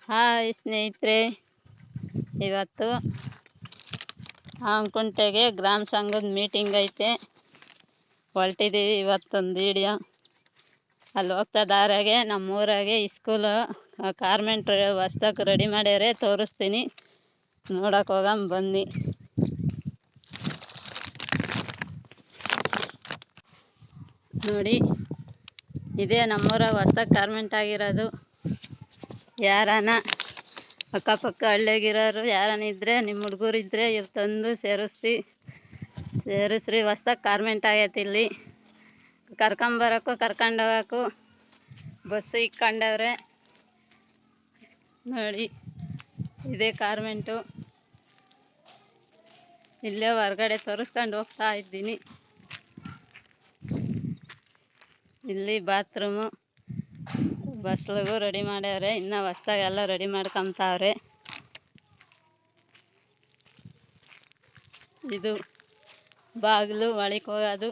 Hi ಸ್ನೇಹಿತರೆ, ಇವತ್ತು ಆಂಕುಂಟೆಗೆ ಗ್ರಾಮ ಸಂಘದ ಮೀಟಿಂಗ್ ಐತೆ. ಹೊರಟಿದ್ದೀವಿ ಇವತ್ತೊಂದು ವಿಡಿಯೋ. ಅಲ್ಲಿ ಹೋಗ್ತಾ ದಾರಾಗೆ ನಮ್ಮೂರಾಗೆ ಸ್ಕೂಲು ಕಾರ್ಮೆಂಟ್ ಹೊಸ್ದಾಗಿ ರೆಡಿ ಮಾಡ್ಯಾರೆ, ತೋರಿಸ್ತೀನಿ, ನೋಡಕ್ಕೆ ಹೋಗಮ್ ಬನ್ನಿ. ನೋಡಿ, ಇದೇ ನಮ್ಮೂರಾಗ ಹೊಸ್ದಾಗಿ ಕಾರ್ಮೆಂಟ್ ಆಗಿರೋದು. ಯಾರಾನ ಅಕ್ಕಪಕ್ಕ ಹಳ್ಳಿಯಾಗಿರೋರು ಯಾರನ್ನ ಇದ್ದರೆ, ನಿಮ್ಮ ಹುಡುಗರು ಇದ್ದರೆ ಇವ್ರು ತಂದು ಸೇರಿಸ್ರಿ. ಹೊಸ್ದಾಗಿ ಕಾರ್ಮೆಂಟ್ ಆಗೈತೆ. ಇಲ್ಲಿ ಕರ್ಕೊಂಬರೋಕ್ಕೂ ಕರ್ಕೊಂಡೋಗೋಕ್ಕೂ ಬಸ್ಸು ಇಕ್ಕೊಂಡವ್ರೆ. ನೋಡಿ, ಇದೇ ಕಾರ್ಮೆಂಟು. ಇಲ್ಲೇ ಹೊರಗಡೆ ತೋರಿಸ್ಕೊಂಡು ಹೋಗ್ತಾ ಇದ್ದೀನಿ. ಇಲ್ಲಿ ಬಾತ್ರೂಮು, ಬಸ್ಲಿಗೂ ರೆಡಿ ಮಾಡ್ಯಾರೆ. ಇನ್ನು ಹೊಸ್ದಾಗಿ ಎಲ್ಲ ರೆಡಿ ಮಾಡ್ಕೊಂತಾವ್ರೆ. ಇದು ಬಾಗಿಲು, ಒಳಕ್ಕೆ ಹೋಗೋದು.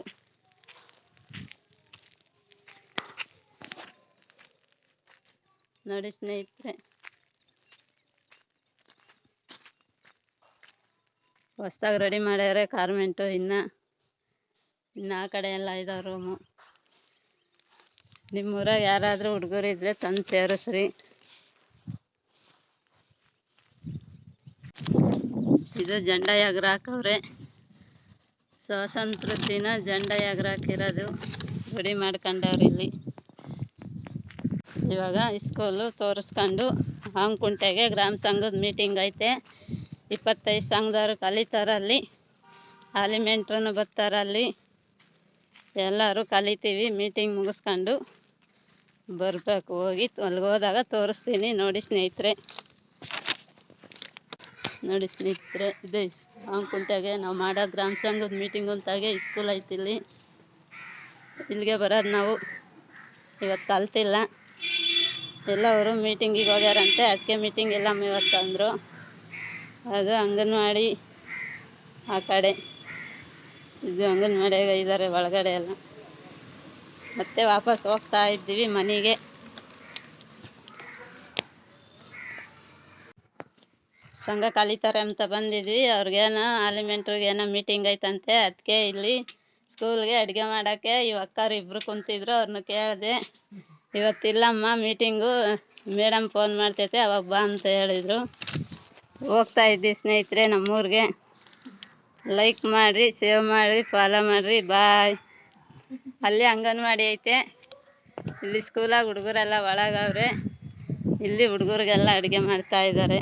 ನೋಡಿ ಸ್ನೇಹಿತರೆ, ಹೊಸ್ದಾಗಿ ರೆಡಿ ಮಾಡ್ಯಾರೆ ಕಾರ್ಮೆಂಟು. ಇನ್ನು ಆ ಕಡೆ ಎಲ್ಲ ಇದಾವೆ ರೂಮು. ನಿಮ್ಮೂರಾಗ ಯಾರಾದರೂ ಹುಡುಗರು ಇದ್ದರೆ ತಂದು ಸೇರಿಸ್ರಿ. ಇದು ಜೆಂಡಾ ಎಗರ ಹಾಕವ್ರೆ. ಸ್ವಾತಂತ್ರ್ಯ ದಿನ ಜೆಂಡಾ ಎಗರ ಹಾಕಿರೋದು ರೆಡಿ ಮಾಡ್ಕೊಂಡವ್ರೆ. ಇಲ್ಲಿ ಇವಾಗ ಸ್ಕೂಲು ತೋರಿಸ್ಕೊಂಡು ಆಂಕುಂಟೆಗೆ ಗ್ರಾಮ ಸಂಘದ ಮೀಟಿಂಗ್ ಐತೆ. 25 ಸಂಘದವ್ರು ಕಲಿತಾರಲ್ಲಿ, ಆಲಿಮೆಂಟ್ರೂ ಬರ್ತಾರಲ್ಲಿ. ಎಲ್ಲರೂ ಕಲಿತೀವಿ. ಮೀಟಿಂಗ್ ಮುಗಿಸ್ಕೊಂಡು ಬರಬೇಕು. ಅಲ್ಲಿಗೆ ಹೋದಾಗ ತೋರಿಸ್ತೀನಿ. ನೋಡಿ ಸ್ನೇಹಿತರೆ, ಇದೇ ಆಂಕುಂಟೆಗೆ ನಾವು ಮಾಡೋ ಗ್ರಾಮ ಸಂಘದ ಮೀಟಿಂಗ್ ಅಂತಾಗೆ ಸ್ಕೂಲ್ ಐತಿ. ಇಲ್ಲಿಗೆ ಬರೋದು ನಾವು. ಇವತ್ತು ಕಲ್ತಿಲ್ಲ. ಎಲ್ಲವರು ಮೀಟಿಂಗಿಗೆ ಹೋಗ್ಯಾರಂತೆ, ಅದಕ್ಕೆ ಮೀಟಿಂಗ್ ಇಲ್ಲ ಇವತ್ತು ಅಂದರು. ಅದು ಅಂಗನವಾಡಿ ಆ ಕಡೆ. ಇದು ಅಂಗನವಾಡಿಯಾಗ ಇದ್ದಾರೆ ಒಳಗಡೆ ಎಲ್ಲ. ಮತ್ತೆ ವಾಪಸ್ ಹೋಗ್ತಾ ಇದ್ದೀವಿ ಮನೆಗೆ. ಸಂಘ ಕಲಿತಾರೆ ಅಂತ ಬಂದಿದ್ವಿ. ಅವ್ರಿಗೇನೋ ಆಲಿಮೆಂಟ್ರಿಗೇನೋ ಮೀಟಿಂಗ್ ಐತಂತೆ. ಅದಕ್ಕೆ ಇಲ್ಲಿ ಸ್ಕೂಲ್ಗೆ ಅಡುಗೆ ಮಾಡೋಕ್ಕೆ ಅಕ್ಕರು ಇಬ್ಬರು ಕುಂತಿದ್ರು. ಅವ್ರನ್ನ ಕೇಳಿದೆ. ಇವತ್ತಿಲ್ಲಮ್ಮ ಮೀಟಿಂಗು, ಮೇಡಮ್ ಫೋನ್ ಮಾಡ್ತೈತೆ ಅವಾಗ ಬಾ ಅಂತ ಹೇಳಿದರು. ಹೋಗ್ತಾ ಇದ್ದೀವಿ ಸ್ನೇಹಿತರೆ ನಮ್ಮೂರಿಗೆ. ಲೈಕ್ ಮಾಡಿರಿ, ಶೇರ್ ಮಾಡಿರಿ, ಫಾಲೋ ಮಾಡಿರಿ. ಬಾಯ್. ಅಲ್ಲಿ ಅಂಗನವಾಡಿ ಐತೆ. ಇಲ್ಲಿ ಸ್ಕೂಲಾಗ ಹುಡುಗರೆಲ್ಲ ಒಳಗವ್ರೆ. ಇಲ್ಲಿ ಹುಡುಗರಿಗೆಲ್ಲ ಅಡುಗೆ ಮಾಡ್ತಾ ಇದ್ದಾರೆ.